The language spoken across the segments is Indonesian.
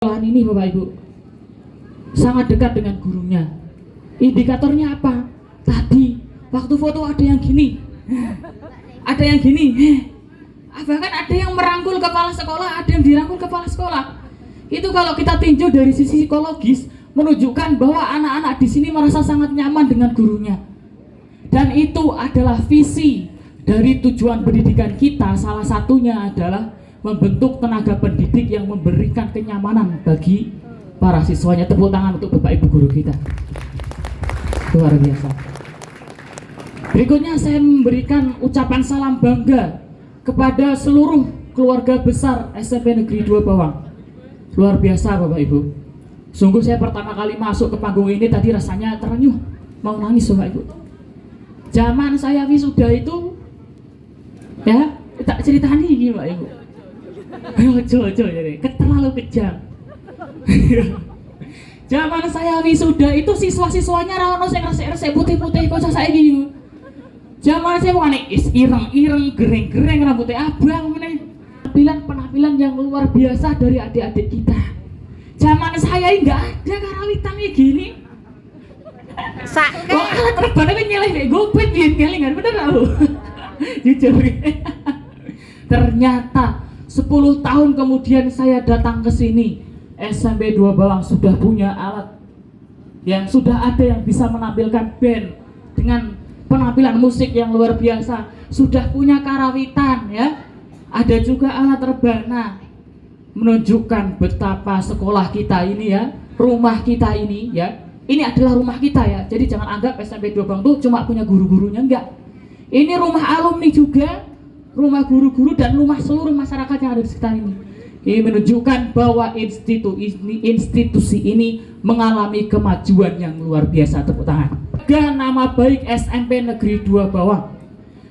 Sekolahan ini Bapak Ibu sangat dekat dengan gurunya. Indikatornya apa? Tadi waktu foto ada yang gini, ada yang gini, bahkan ada yang merangkul kepala sekolah, ada yang dirangkul kepala sekolah. Itu kalau kita tinjau dari sisi psikologis menunjukkan bahwa anak-anak di sini merasa sangat nyaman dengan gurunya. Dan itu adalah visi dari tujuan pendidikan kita. Salah satunya adalah membentuk tenaga pendidik yang memberikan kenyamanan bagi para siswanya. Tepuk tangan untuk Bapak Ibu guru kita. Luar biasa. Berikutnya saya memberikan ucapan salam bangga kepada seluruh keluarga besar SMP Negeri 2 Bawang. Luar biasa Bapak Ibu. Sungguh saya pertama kali masuk ke panggung ini tadi rasanya terenyuh, mau nangis Bapak Ibu. Zaman saya wisuda itu, ya tak ceritani ini Bapak Ibu. Jojo jadi terlalu kejam. Zaman saya wisuda itu siswa-siswanya rawono sing resik-resik putih-putih kok saiki. Zaman saya bukan ireng-ireng, gereng-gereng rambutnya abang meneh. Penampilan yang luar biasa dari adik-adik kita. Zaman saya enggak ada karawitan kayak gini. Sakit. Oh, alat terbangnya nyeleh kayak gopet biar kelingan bener tau. Jujur. Ternyata 10 tahun kemudian saya datang ke sini, SMP 2 Bawang sudah punya alat yang sudah ada yang bisa menampilkan band dengan penampilan musik yang luar biasa, sudah punya karawitan ya. Ada juga alat rebana, menunjukkan betapa sekolah kita ini ya, rumah kita ini ya. Ini adalah rumah kita ya. Jadi jangan anggap SMP 2 Bawang tuh cuma punya guru-gurunya, enggak. Ini rumah alumni juga, rumah guru-guru dan rumah seluruh masyarakat yang ada di sekitar ini. Ini menunjukkan bahwa institusi ini mengalami kemajuan yang luar biasa. Tepuk tangan. Jaga nama baik SMP Negeri 2 Bawang.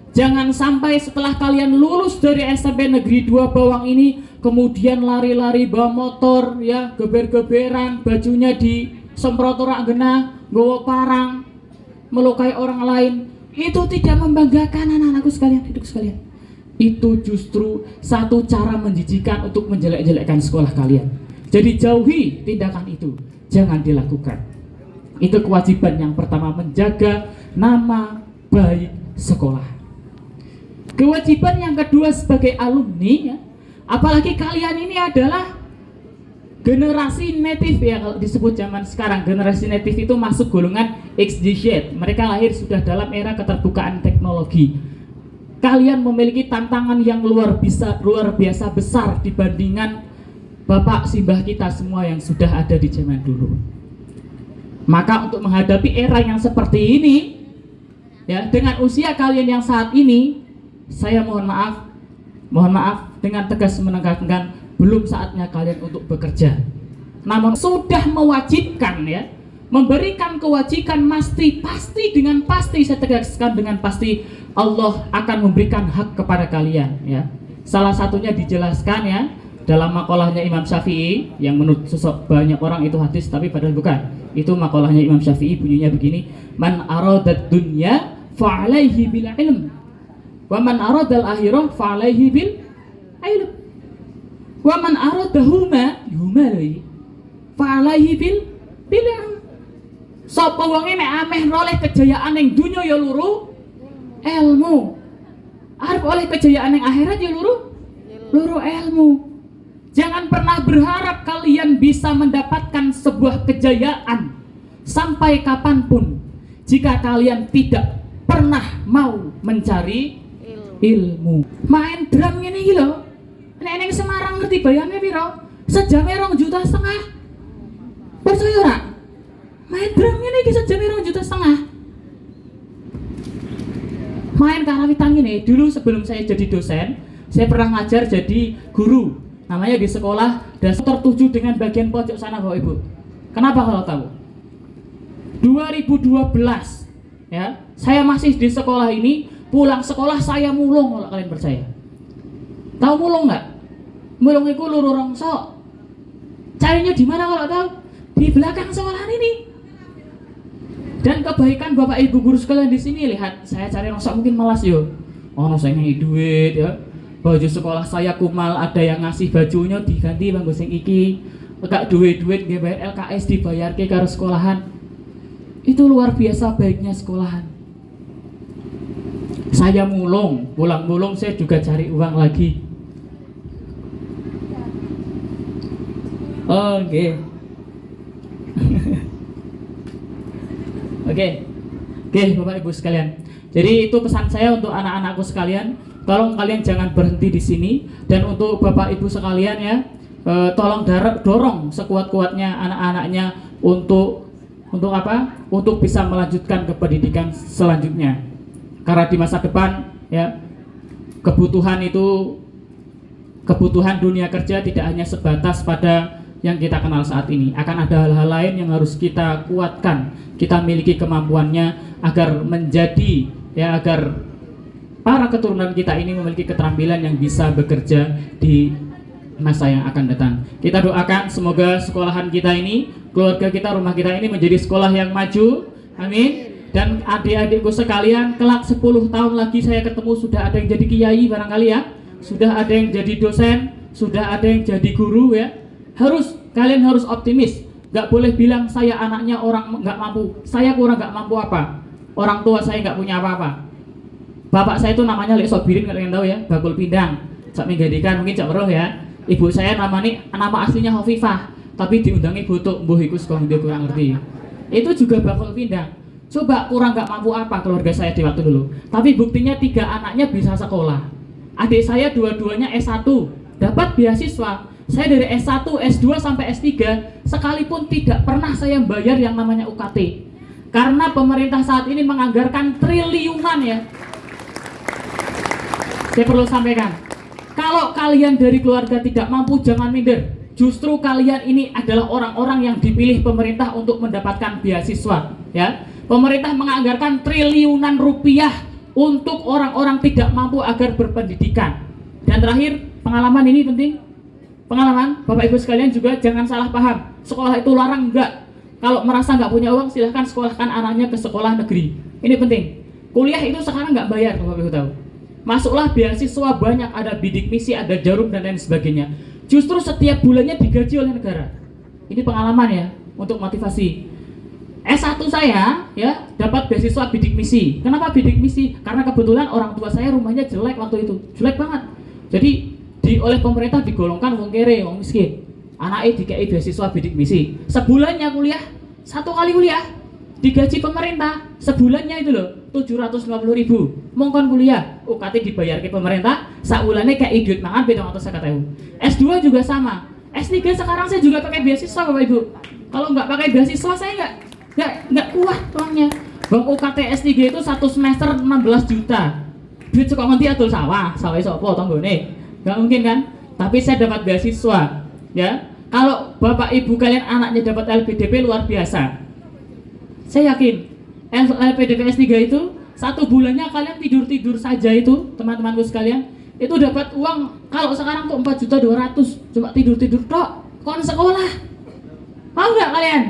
Jangan sampai setelah kalian lulus dari SMP Negeri 2 Bawang ini kemudian lari-lari bawa motor ya, geber-geberan, bajunya disemprot orang genah, bawa parang, melukai orang lain. Itu tidak membanggakan anak-anakku sekalian, hidupku sekalian. Itu justru satu cara menjijikan untuk menjelek-jelekkan sekolah kalian. Jadi jauhi tindakan itu, jangan dilakukan. Itu kewajiban yang pertama, menjaga nama baik sekolah. Kewajiban yang kedua sebagai alumni ya, apalagi kalian ini adalah generasi native ya, kalau disebut zaman sekarang generasi native itu masuk golongan XYZ. Mereka lahir sudah dalam era keterbukaan teknologi. Kalian memiliki tantangan yang luar biasa besar dibandingkan bapak simbah kita semua yang sudah ada di zaman dulu. Maka untuk menghadapi era yang seperti ini ya, dengan usia kalian yang saat ini, saya mohon maaf dengan tegas menekankan belum saatnya kalian untuk bekerja. Namun sudah mewajibkan ya, memberikan kewajiban pasti dengan pasti, saya tegaskan dengan pasti, Allah akan memberikan hak kepada kalian ya. Salah satunya dijelaskan ya dalam makalahnya Imam Syafi'i yang menurut banyak orang itu hadis tapi padahal bukan. Itu makalahnya Imam Syafi'i bunyinya begini, man aradad dunya fa alaihi bil ilm wa man aradal akhirah fa alaihi bil ilm wa man aradahuma yumalai fa alaihi bil ilm. Sapa wonge nek ameh oleh kejayaan ning dunya ya luru ilmu, arep oleh kejayaan yang akhirat ya luru ilmu. Jangan pernah berharap kalian bisa mendapatkan sebuah kejayaan sampai kapanpun jika kalian tidak pernah mau mencari ilmu. Main drum ini iki lho, nek ning Semarang ngerti bayarnya piro? Sejamnya 2,5 juta. Percaya ora? Main drum ini iki sejamnya 2,5 juta. Main karawitan ini dulu sebelum saya jadi dosen, saya pernah ngajar jadi guru. Namanya di sekolah dasar tertuju dengan bagian pojok sana Bapak Ibu. Kenapa kalau tahu? 2012 ya, saya masih di sekolah ini, pulang sekolah saya mulung kalau kalian percaya. Tahu mulung nggak? Mulung itu luru rongsok. Carinya di mana kalau tahu? Di belakang sekolah ini. Dan kebaikan Bapak Ibu guru sekalian di sini, lihat saya cari rongsok mungkin malas yo. Ono saya ngasih duit ya. Baju sekolah saya kumal, ada yang ngasih bajunya diganti banggo sing iki. gak duit-duit nggih bayar LKS dibayarke karo sekolahan. Itu luar biasa baiknya sekolahan. Saya mulung, pulang-mulung saya juga cari uang lagi. Oke. Oke, Bapak Ibu sekalian. Jadi itu pesan saya untuk anak-anakku sekalian. Tolong kalian jangan berhenti di sini. Dan untuk Bapak Ibu sekalian ya, tolong dorong sekuat-kuatnya anak-anaknya untuk apa? Untuk bisa melanjutkan ke pendidikan selanjutnya. Karena di masa depan ya, kebutuhan dunia kerja tidak hanya sebatas pada yang kita kenal saat ini. Akan ada hal-hal lain yang harus kita kuatkan, kita miliki kemampuannya agar menjadi ya, agar para keturunan kita ini memiliki keterampilan yang bisa bekerja di masa yang akan datang. Kita doakan semoga sekolahan kita ini, keluarga kita, rumah kita ini menjadi sekolah yang maju. Amin. Dan adik-adikku sekalian, kelak 10 tahun lagi saya ketemu sudah ada yang jadi kiai barangkali ya, sudah ada yang jadi dosen, sudah ada yang jadi guru ya. Kalian harus optimis. Gak boleh bilang saya anaknya orang gak mampu, saya kurang gak mampu apa, orang tua saya gak punya apa-apa. Bapak saya itu namanya Lek Sobirin, kalian tahu ya, bakul pindang. Sak menggadikan mungkin cak meruh ya. Ibu saya nama aslinya Hovifah, tapi diundangi butuk mbuh iku saka dia kurang ngerti. Itu juga bakul pindang. Coba kurang gak mampu apa keluarga saya di waktu dulu. Tapi buktinya 3 anaknya bisa sekolah. Adik saya dua-duanya S1, dapat beasiswa. Saya dari S1, S2 sampai S3 sekalipun tidak pernah saya bayar yang namanya UKT. Karena pemerintah saat ini menganggarkan triliunan ya. Saya perlu sampaikan, kalau kalian dari keluarga tidak mampu jangan minder. Justru kalian ini adalah orang-orang yang dipilih pemerintah untuk mendapatkan beasiswa ya. Pemerintah menganggarkan triliunan rupiah untuk orang-orang tidak mampu agar berpendidikan. Dan terakhir, pengalaman ini penting. Pengalaman, Bapak Ibu sekalian juga jangan salah paham. Sekolah itu larang, enggak. Kalau merasa nggak punya uang, silahkan sekolahkan anaknya ke sekolah negeri. Ini penting. Kuliah itu sekarang nggak bayar, Bapak Ibu tahu. Masuklah beasiswa banyak, ada bidik misi, ada jarum dan lain sebagainya. Justru setiap bulannya digaji oleh negara. Ini pengalaman ya, untuk motivasi. S1 saya ya dapat beasiswa bidik misi. Kenapa bidik misi? Karena kebetulan orang tua saya rumahnya jelek waktu itu, jelek banget. Jadi oleh pemerintah digolongkan wong kere, wong miskin. Anaknya dikei beasiswa bidik misi. Sebulannya kuliah, 1 kali kuliah digaji pemerintah. Sebulannya itu loh 750.000. Mongkon kuliah, UKT dibayar ke pemerintah. Sakulane kayak duit mangan 750.000. S2 juga sama. S3 sekarang saya juga pakai beasiswa Bapak Ibu. Kalau nggak pakai beasiswa saya nggak kuat uangnya. Bang UKT S3 itu 1 semester 16 juta. Duit sekolah nanti atul sawah sopo tanggone. Nggak mungkin kan? Tapi saya dapat beasiswa ya. Kalau Bapak Ibu kalian anaknya dapat LPDP luar biasa. Saya yakin LPDP S3 itu 1 bulannya kalian tidur-tidur saja itu, teman-temanku sekalian, itu dapat uang. Kalau sekarang tuh 4.200.000 cuma tidur-tidur tok. Kon sekolah. Mau nggak kalian?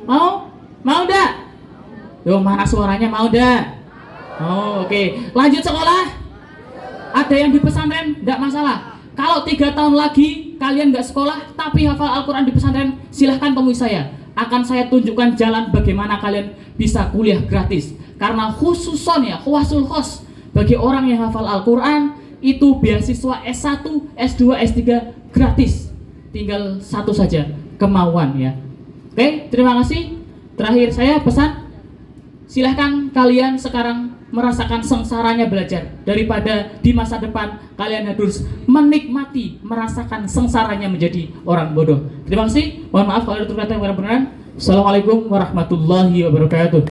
Mau? Mau nggak? Yo, mana suaranya mau nggak? Oh, oke. Lanjut sekolah? Ada yang di pesantren, nggak masalah. Kalau 3 tahun lagi kalian nggak sekolah tapi hafal Al-Quran di pesantren, silahkan temui saya. Akan saya tunjukkan jalan bagaimana kalian bisa kuliah gratis. Karena khususon ya, khuasul khos bagi orang yang hafal Al-Quran itu beasiswa S1, S2, S3 gratis. Tinggal satu saja, kemauan ya. Oke, terima kasih. Terakhir saya pesan, silahkan kalian sekarang merasakan sengsaranya belajar daripada di masa depan kalian harus menikmati merasakan sengsaranya menjadi orang bodoh. Terima kasih. Mohon maaf kalau ada kata yang kurang berkenan. Assalamualaikum warahmatullahi wabarakatuh.